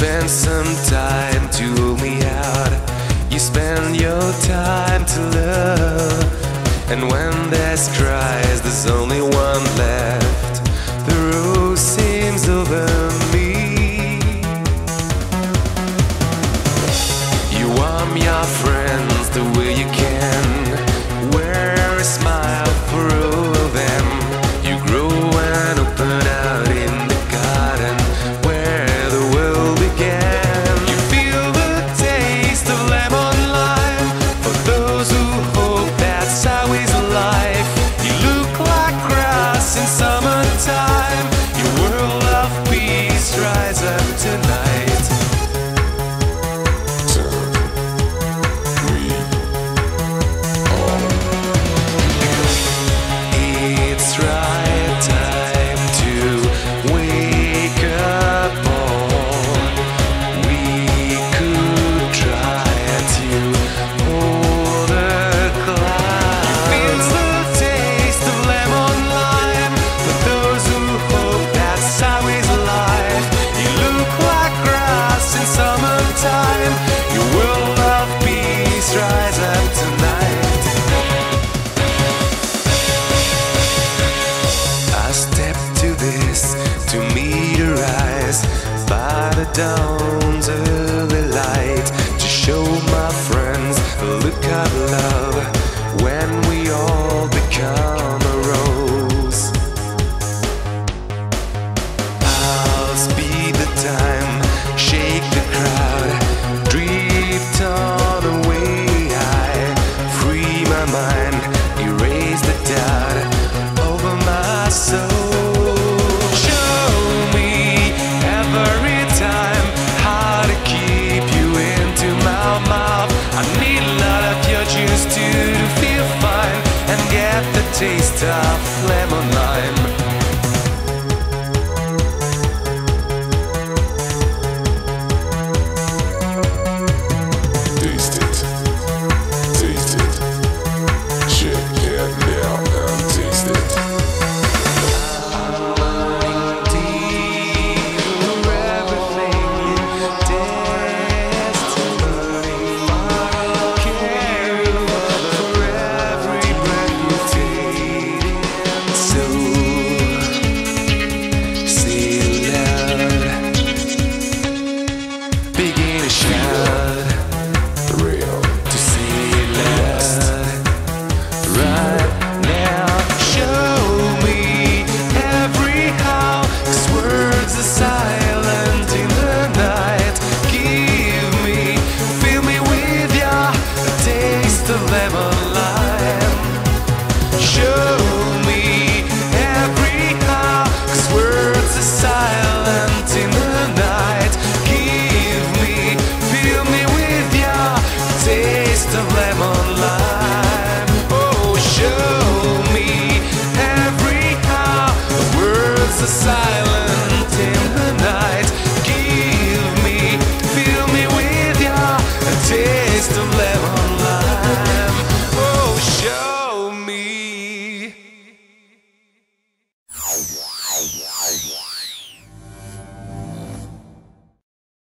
spend some time to rule me out. You spend your time to love. And when there's cries, there's only one left. The rose sings over me. You warm your friends the way you can. Wear a smile for all of them. You grow and open out in the garden where the world began. You feel the taste of lemon lime for those who hope that's how is life. You look like grass in summertime. Your world of peace rise up tonight. To meet her eyes by the dawn's early light, to show my friends the look of love when we all become a rose. I'll speed the time, shake the crowd, drift on away high, free my mind, erase the doubt over my soul. I need a lot of your juice to feel fine and get the taste of lemon lime. Taste it, check it now and taste it. I'm deep for everything you silence.